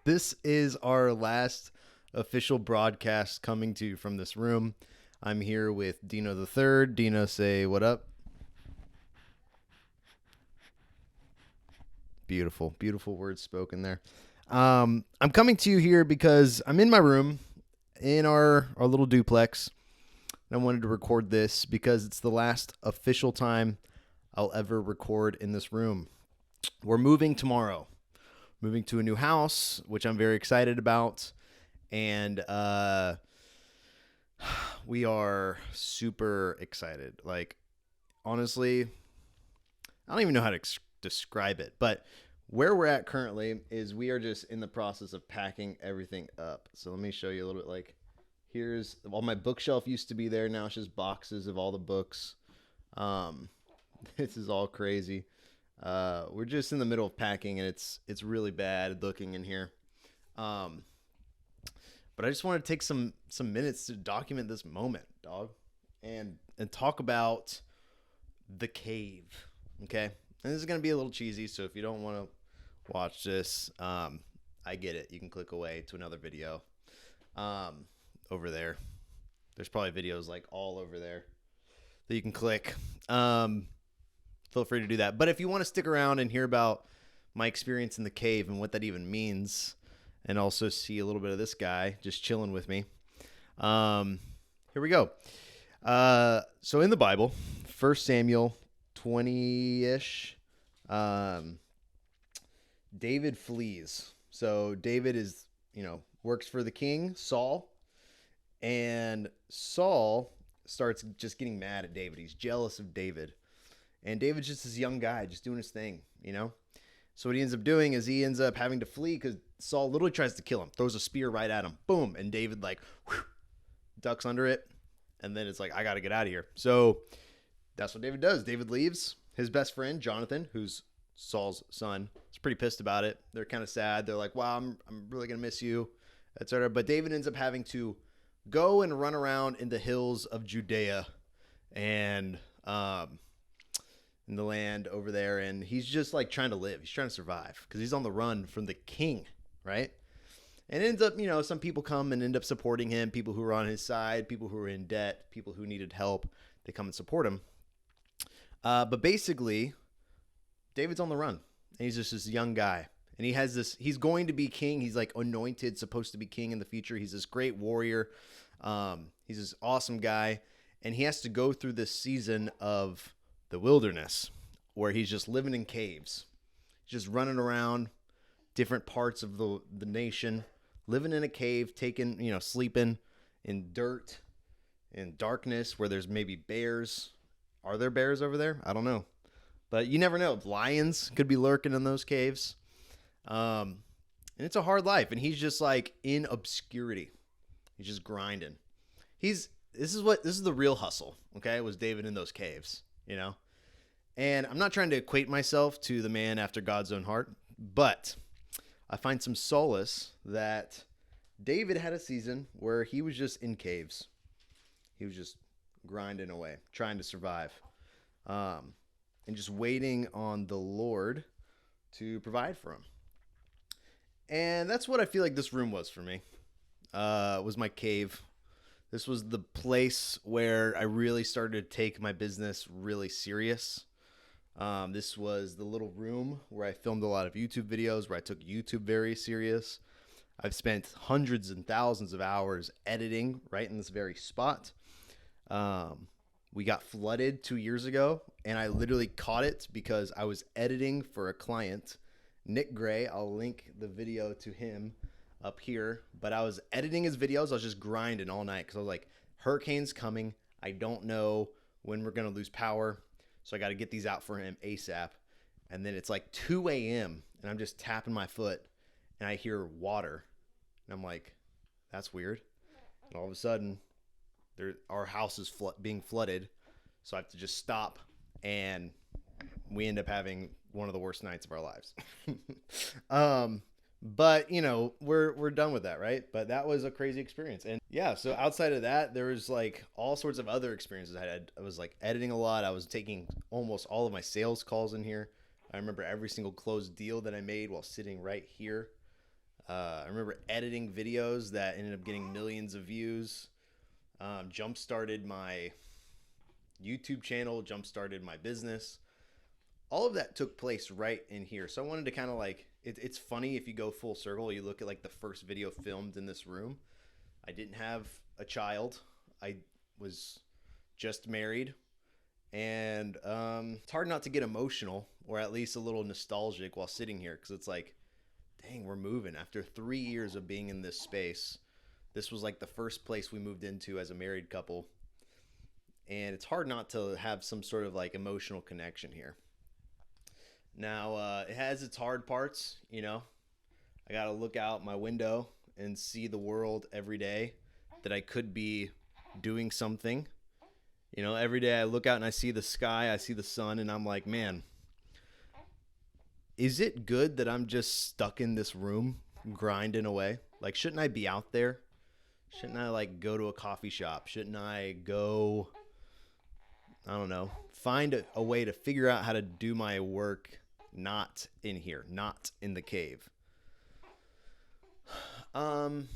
This is our last official broadcast coming to you from this room. I'm here with Dino the Third. Dino, say what up. Beautiful, beautiful words spoken there. I'm coming to you here because I'm in my room in our little duplex. And I wanted to record this because it's the last official time I'll ever record in this room. We're moving tomorrow. Moving to a new house, which I'm very excited about. And we are super excited. Like, honestly, I don't even know how to describe it. But where we're at currently is we are just in the process of packing everything up. So let me show you a little bit. Like, here's all my bookshelf used to be there. Now it's just boxes of all the books. This is all crazy. We're just in the middle of packing, and it's really bad looking in here. But I just want to take some minutes to document this moment, dog, and talk about the cave. Okay, and this is gonna be a little cheesy, so if you don't want to watch this, I get it. You can click away to another video. Over there, there's probably videos like all over there that you can click. Feel free to do that. But if you want to stick around and hear about my experience in the cave and what that even means, and also see a little bit of this guy just chilling with me, here we go. So in the Bible, 1 Samuel 20-ish, David flees. So David is, works for the king, Saul, and Saul starts just getting mad at David. He's jealous of David. And David's just this young guy just doing his thing, So what he ends up doing is he ends up having to flee because Saul literally tries to kill him, throws a spear right at him, boom, and David ducks under it, and then it's like, I got to get out of here. So that's what David does. David leaves. His best friend, Jonathan, who's Saul's son, is pretty pissed about it. They're kind of sad. They're like, wow, I'm really going to miss you, etc. But David ends up having to go and run around in the hills of Judea and in the land over there, and he's just like trying to live. He's trying to survive because he's on the run from the king, right? And it ends up, some people come and end up supporting him, people who are on his side, people who are in debt, people who needed help, they come and support him. But basically, David's on the run, and he's just this young guy, and he's going to be king. He's like anointed, supposed to be king in the future. He's this great warrior. He's this awesome guy, and he has to go through this season of the wilderness where he's just living in caves, just running around different parts of the nation, living in a cave, sleeping in dirt, in darkness where there's maybe bears. Are there bears over there? I don't know, but you never know. Lions could be lurking in those caves. And it's a hard life, and he's just like in obscurity. He's just grinding. This is the real hustle. Okay. It was David in those caves. And I'm not trying to equate myself to the man after God's own heart, but I find some solace that David had a season where he was just in caves. He was just grinding away, trying to survive, and just waiting on the Lord to provide for him. And that's what I feel like this room was for me. Was my cave. This was the place where I really started to take my business really serious. This was the little room where I filmed a lot of YouTube videos, where I took YouTube very serious. I've spent hundreds and thousands of hours editing right in this very spot. We got flooded 2 years ago, and I literally caught it because I was editing for a client, Nick Gray. I'll link the video to him up here, but I was editing his videos. I was just grinding all night because I was like, hurricane's coming. I don't know when we're going to lose power. So I got to get these out for him ASAP. And then it's like 2 a.m. and I'm just tapping my foot and I hear water. And I'm like, that's weird. And all of a sudden, our house is being flooded. So I have to just stop, and we end up having one of the worst nights of our lives. But we're done with that, right? But that was a crazy experience. And yeah, so outside of that, there was like all sorts of other experiences I had. I was like editing a lot. I was taking almost all of my sales calls in here. I remember every single closed deal that I made while sitting right here. I remember editing videos that ended up getting millions of views. Jump started my YouTube channel, jump started my business. All of that took place right in here. So I wanted to kind of like, it's funny if you go full circle, you look at like the first video filmed in this room. I didn't have a child. I was just married. And it's hard not to get emotional or at least a little nostalgic while sitting here because it's like, dang, we're moving. After 3 years of being in this space, this was like the first place we moved into as a married couple. And it's hard not to have some sort of like emotional connection here. Now, it has its hard parts, you know. I got to look out my window and see the world every day that I could be doing something. You know, every day I look out and I see the sky, I see the sun, and I'm like, man, is it good that I'm just stuck in this room grinding away? Like, shouldn't I be out there? Shouldn't I, like, go to a coffee shop? Shouldn't I go, I don't know, find a way to figure out how to do my work not in here, not in the cave? And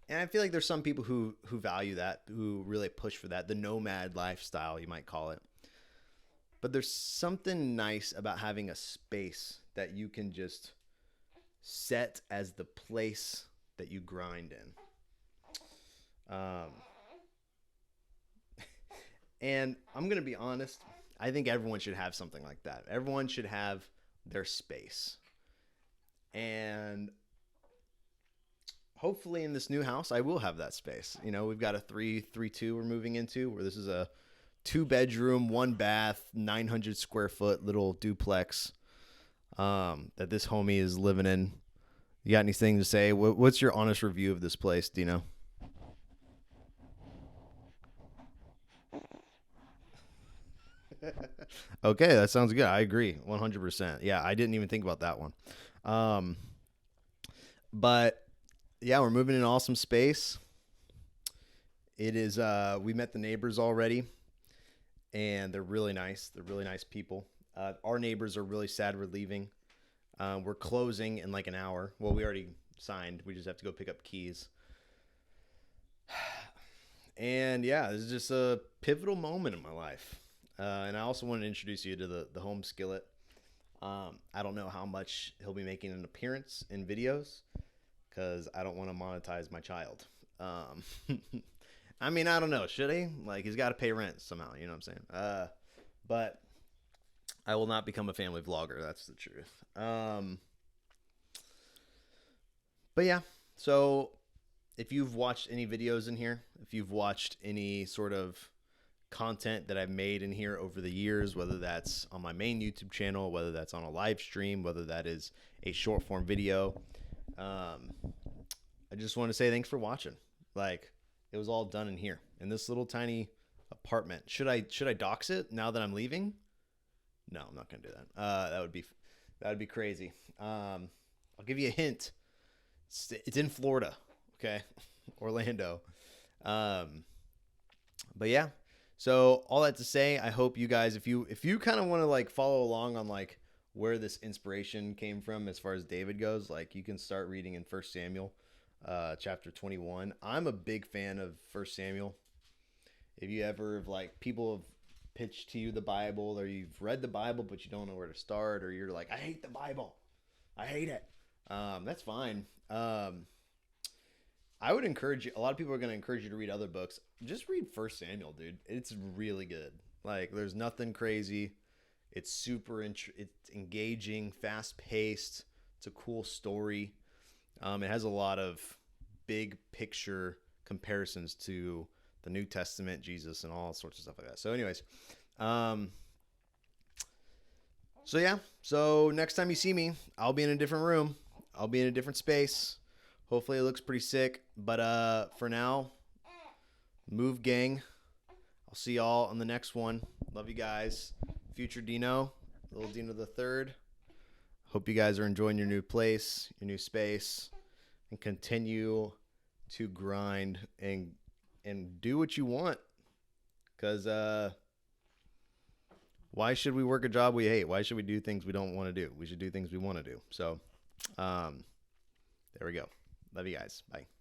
I feel like there's some people who value that, who really push for that, the nomad lifestyle, you might call it. But there's something nice about having a space that you can just set as the place that you grind in. And I'm going to be honest, I think everyone should have something like that. Everyone should have their space. And hopefully in this new house, I will have that space. You know, we've got a 3-3-2 we're moving into, where this is a 2-bedroom, 1-bath, 900 square foot little duplex that this homie is living in. You got anything to say? What's your honest review of this place, Dino? Okay, that sounds good. I agree 100%. Yeah, I didn't even think about that one. But yeah, we're moving in an awesome space. It is, we met the neighbors already, and they're really nice. They're really nice people. Our neighbors are really sad we're leaving. We're closing in like an hour. Well, we already signed. We just have to go pick up keys. And yeah, this is just a pivotal moment in my life. And I also want to introduce you to the home skillet. I don't know how much he'll be making an appearance in videos because I don't want to monetize my child. I mean, I don't know. Should he? Like, he's got to pay rent somehow. You know what I'm saying? But I will not become a family vlogger. That's the truth. But yeah, so if you've watched any videos in here, if you've watched any sort of content that I've made in here over the years, whether that's on my main YouTube channel, whether that's on a live stream, whether that is a short form video, I just want to say thanks for watching. Like, it was all done in here in this little tiny apartment. Should I dox it now that I'm leaving? No, I'm not gonna do that. That would be crazy. I'll give you a hint. It's in Florida, okay, Orlando. But yeah. So all that to say, I hope you guys, if you kind of want to like follow along on like where this inspiration came from as far as David goes, like you can start reading in 1 Samuel chapter 21. I'm a big fan of 1 Samuel. If you ever like people have pitched to you the Bible, or you've read the Bible but you don't know where to start, or you're like, I hate the Bible, I hate it, that's fine. I would encourage you. A lot of people are going to encourage you to read other books. Just read 1 Samuel, dude. It's really good. Like, there's nothing crazy. It's super it's engaging, fast paced. It's a cool story. It has a lot of big picture comparisons to the New Testament, Jesus, and all sorts of stuff like that. So anyways, so yeah. So next time you see me, I'll be in a different room. I'll be in a different space. Hopefully it looks pretty sick. But for now, move gang. I'll see y'all on the next one. Love you guys. Future Dino, little Dino the Third. Hope you guys are enjoying your new place, your new space, and continue to grind and do what you want. Because why should we work a job we hate? Why should we do things we don't want to do? We should do things we want to do. So, There we go. Love you guys. Bye.